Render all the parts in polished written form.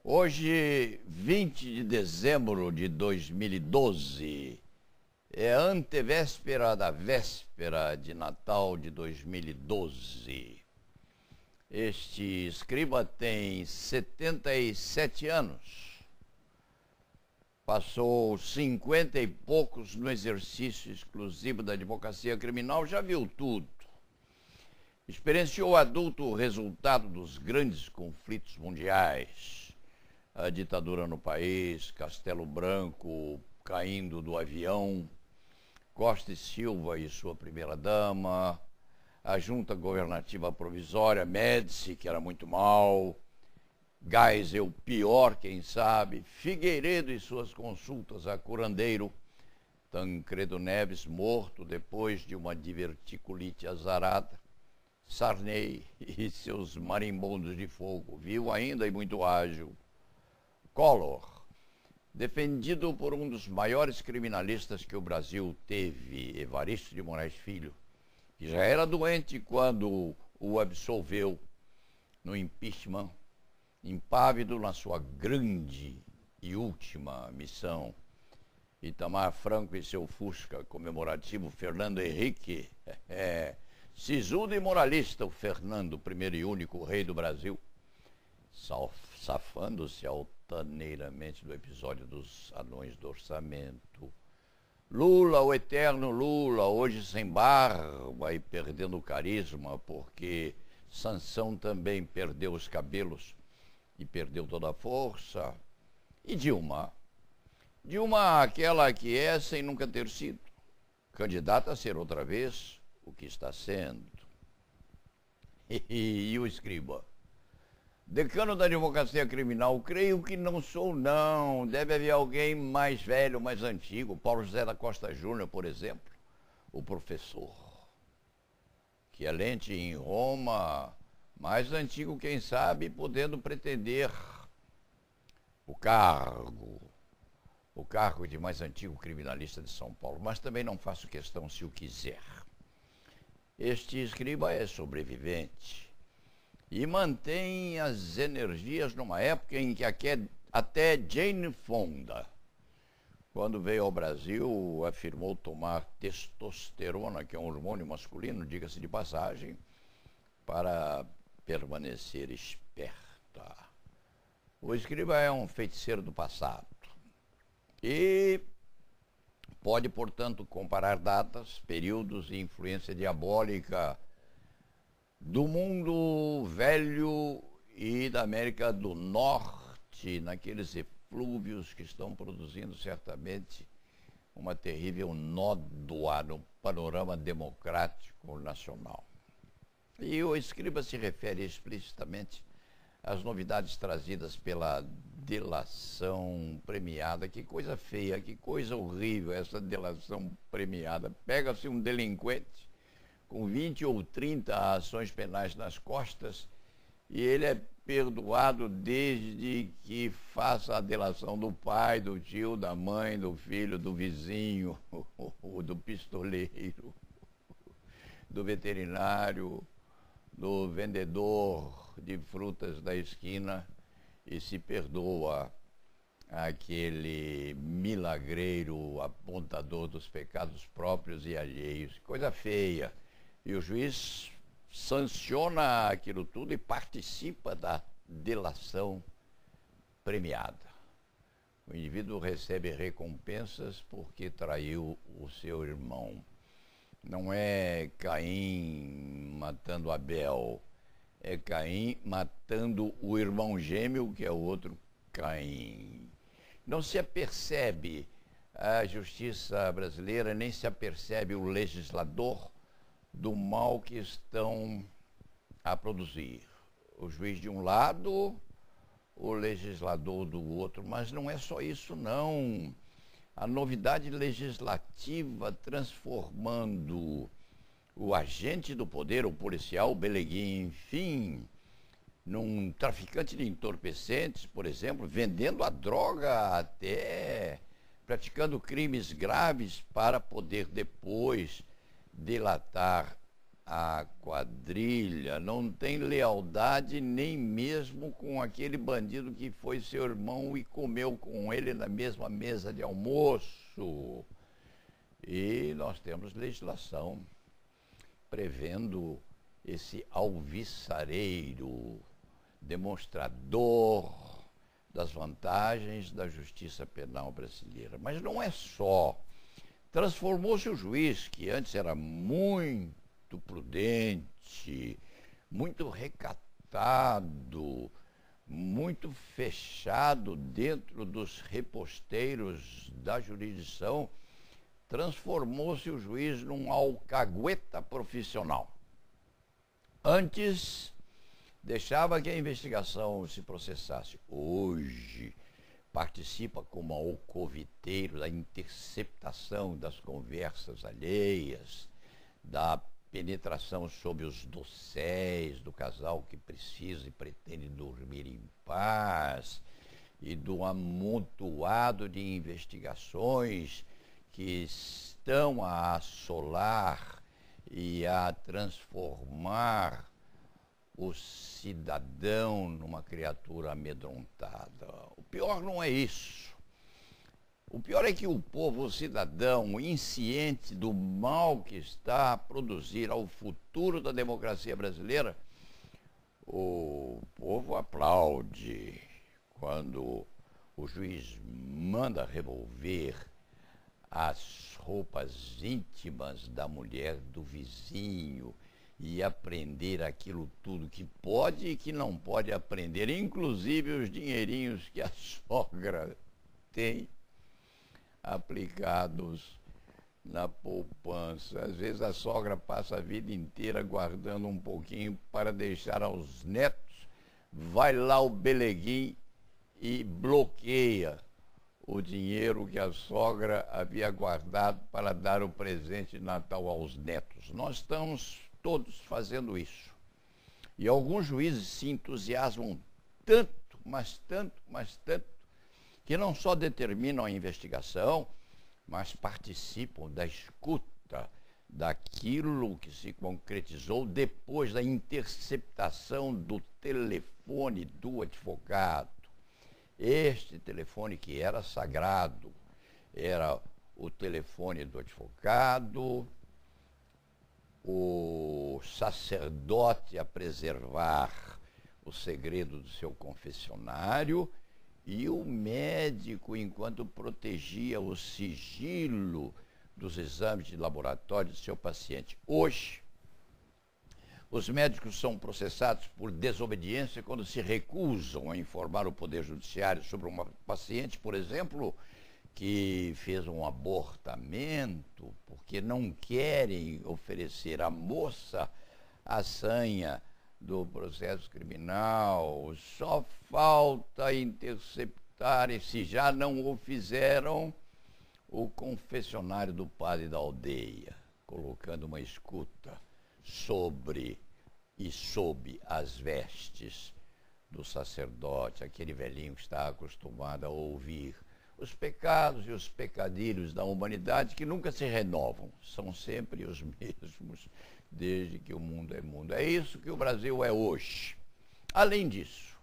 Hoje, 20 de dezembro de 2012, é a antevéspera da véspera de Natal de 2012. Este escriba tem 77 anos. Passou 50 e poucos no exercício exclusivo da advocacia criminal, já viu tudo. Experienciou adulto o resultado dos grandes conflitos mundiais. A ditadura no país, Castelo Branco caindo do avião, Costa e Silva e sua primeira-dama, a junta governativa provisória, Médici, que era muito mal, Geisel, pior, quem sabe, Figueiredo e suas consultas a curandeiro, Tancredo Neves morto depois de uma diverticulite azarada, Sarney e seus marimbondos de fogo, vivo ainda e muito ágil, Collor, defendido por um dos maiores criminalistas que o Brasil teve, Evaristo de Moraes Filho, que já era doente quando o absolveu no impeachment, impávido na sua grande e última missão. Itamar Franco e seu Fusca comemorativo Fernando Henrique, sisudo e moralista o Fernando, primeiro e único rei do Brasil, safando-se altaneiramente do episódio dos anões do orçamento. Lula, o eterno Lula, hoje sem barba e perdendo o carisma, porque Sansão também perdeu os cabelos e perdeu toda a força. E Dilma? Dilma, aquela que é sem nunca ter sido, candidata a ser outra vez o que está sendo. E o escriba? Decano da advocacia criminal, creio que não sou, não. Deve haver alguém mais velho, mais antigo. Paulo José da Costa Júnior, por exemplo, o professor. Que é lente em Roma, mais antigo, quem sabe, podendo pretender o cargo de mais antigo criminalista de São Paulo. Mas também não faço questão se o quiser. Este escriba é sobrevivente e mantém as energias numa época em que até Jane Fonda, quando veio ao Brasil, afirmou tomar testosterona, que é um hormônio masculino, diga-se de passagem, para permanecer esperta. O escriba é um feiticeiro do passado e pode, portanto, comparar datas, períodos e influência diabólica do mundo velho e da América do Norte, naqueles eflúvios que estão produzindo certamente uma terrível nódoa no panorama democrático nacional. E o escriba se refere explicitamente às novidades trazidas pela delação premiada. Que coisa feia, que coisa horrível essa delação premiada. Pega-se um delinquente com 20 ou 30 ações penais nas costas, e ele é perdoado desde que faça a delação do pai, do tio, da mãe, do filho, do vizinho, do pistoleiro, do veterinário, do vendedor de frutas da esquina, e se perdoa aquele milagreiro apontador dos pecados próprios e alheios. Coisa feia. E o juiz sanciona aquilo tudo e participa da delação premiada. O indivíduo recebe recompensas porque traiu o seu irmão. Não é Caim matando Abel, é Caim matando o irmão gêmeo, que é o outro Caim. Não se apercebe a justiça brasileira, nem se apercebe o legislador do mal que estão a produzir. O juiz de um lado, o legislador do outro. Mas não é só isso, não. A novidade legislativa transformando o agente do poder, o policial, o beleguim, enfim, num traficante de entorpecentes, por exemplo, vendendo a droga até, praticando crimes graves para poder depois delatar a quadrilha, não tem lealdade nem mesmo com aquele bandido que foi seu irmão e comeu com ele na mesma mesa de almoço. E nós temos legislação prevendo esse alvissareiro demonstrador das vantagens da justiça penal brasileira. Mas não é só. Transformou-se o juiz, que antes era muito prudente, muito recatado, muito fechado dentro dos reposteiros da jurisdição, transformou-se o juiz num alcagueta profissional. Antes, deixava que a investigação se processasse. Hoje, participa como alcoviteiro da interceptação das conversas alheias, da penetração sobre os dosséis do casal que precisa e pretende dormir em paz, e do amontoado de investigações que estão a assolar e a transformar o cidadão numa criatura amedrontada. O pior não é isso. O pior é que o povo, o cidadão, insciente do mal que está a produzir ao futuro da democracia brasileira, o povo aplaude quando o juiz manda revolver as roupas íntimas da mulher do vizinho e aprender aquilo tudo que pode e que não pode aprender, inclusive os dinheirinhos que a sogra tem aplicados na poupança. Às vezes a sogra passa a vida inteira guardando um pouquinho para deixar aos netos, vai lá o Beleguim e bloqueia o dinheiro que a sogra havia guardado para dar o presente de Natal aos netos. Nós estamos todos fazendo isso. E alguns juízes se entusiasmam tanto, mas tanto, mas tanto, que não só determinam a investigação, mas participam da escuta daquilo que se concretizou depois da interceptação do telefone do advogado. Este telefone que era sagrado, era o telefone do advogado, o sacerdote a preservar o segredo do seu confessionário e o médico enquanto protegia o sigilo dos exames de laboratório do seu paciente. Hoje, os médicos são processados por desobediência quando se recusam a informar o Poder Judiciário sobre uma paciente, por exemplo, que fez um abortamento, porque não querem oferecer à moça a sanha do processo criminal. Só falta interceptar, e se já não o fizeram, o confessionário do padre da aldeia, colocando uma escuta sobre e sob as vestes do sacerdote, aquele velhinho que está acostumado a ouvir os pecados e os pecadilhos da humanidade que nunca se renovam, são sempre os mesmos desde que o mundo é mundo. É isso que o Brasil é hoje. Além disso,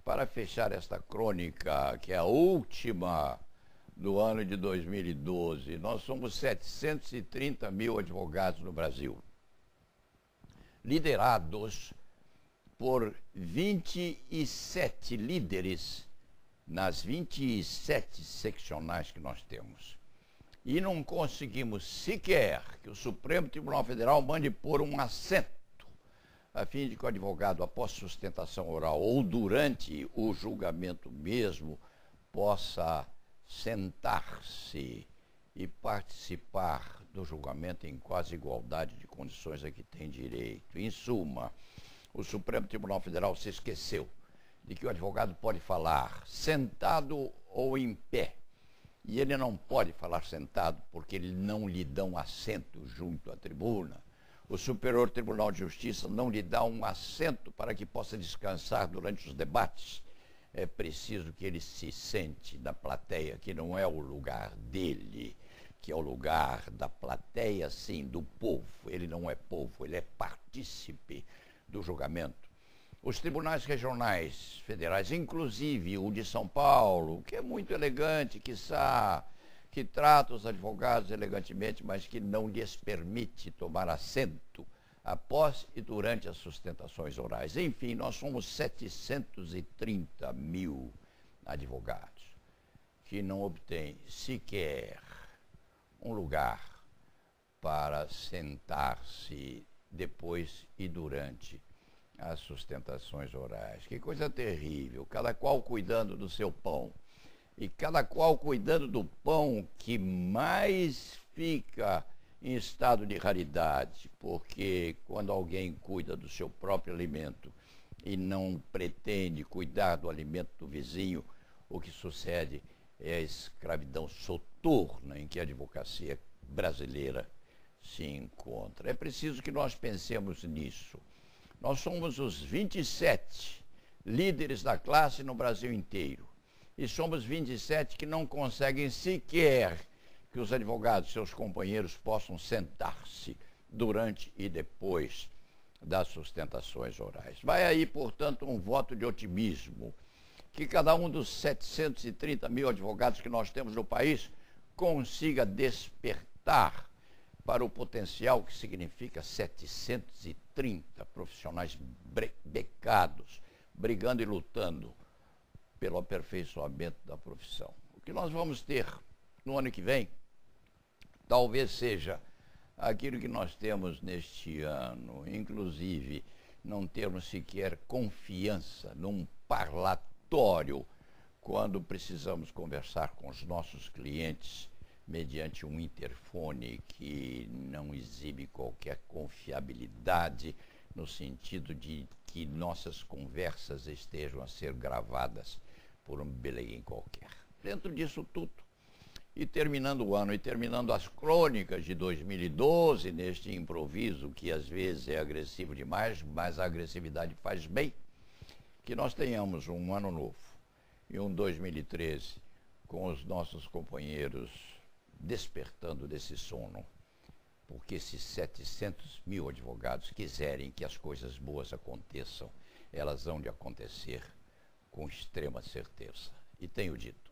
para fechar esta crônica, que é a última do ano de 2012, nós somos 730 mil advogados no Brasil, liderados por 27 líderes nas 27 seccionais que nós temos. E não conseguimos sequer que o Supremo Tribunal Federal mande pôr um assento, a fim de que o advogado, após sustentação oral ou durante o julgamento mesmo, possa sentar-se e participar do julgamento em quase igualdade de condições a que tem direito. Em suma, o Supremo Tribunal Federal se esqueceu de que o advogado pode falar sentado ou em pé. E ele não pode falar sentado porque ele não lhe dá um assento junto à tribuna. O Superior Tribunal de Justiça não lhe dá um assento para que possa descansar durante os debates. É preciso que ele se sente na plateia, que não é o lugar dele. que é o lugar da plateia, sim, do povo. Ele não é povo, ele é partícipe do julgamento. Os tribunais regionais federais, inclusive o de São Paulo, que é muito elegante, quiçá, que trata os advogados elegantemente, mas que não lhes permite tomar assento após e durante as sustentações orais. Enfim, nós somos 730 mil advogados que não obtêm sequer um lugar para sentar-se depois e durante as sustentações orais. Que coisa terrível, cada qual cuidando do seu pão. E cada qual cuidando do pão que mais fica em estado de raridade, porque quando alguém cuida do seu próprio alimento e não pretende cuidar do alimento do vizinho, o que sucede é a escravidão soturna em que a advocacia brasileira se encontra. É preciso que nós pensemos nisso. Nós somos os 27 líderes da classe no Brasil inteiro. E somos 27 que não conseguem sequer que os advogados, seus companheiros, possam sentar-se durante e depois das sustentações orais. Vai aí, portanto, um voto de otimismo, que cada um dos 730 mil advogados que nós temos no país consiga despertar para o potencial que significa 730 profissionais becados, brigando e lutando pelo aperfeiçoamento da profissão. O que nós vamos ter no ano que vem, talvez seja aquilo que nós temos neste ano, inclusive não termos sequer confiança num parlatório quando precisamos conversar com os nossos clientes mediante um interfone que não exibe qualquer confiabilidade no sentido de que nossas conversas estejam a ser gravadas por um beleguim qualquer. Dentro disso tudo, e terminando o ano, e terminando as crônicas de 2012, neste improviso que às vezes é agressivo demais, mas a agressividade faz bem, que nós tenhamos um ano novo e um 2013 com os nossos companheiros despertando desse sono, porque se 700 mil advogados quiserem que as coisas boas aconteçam, elas hão de acontecer com extrema certeza. E tenho dito.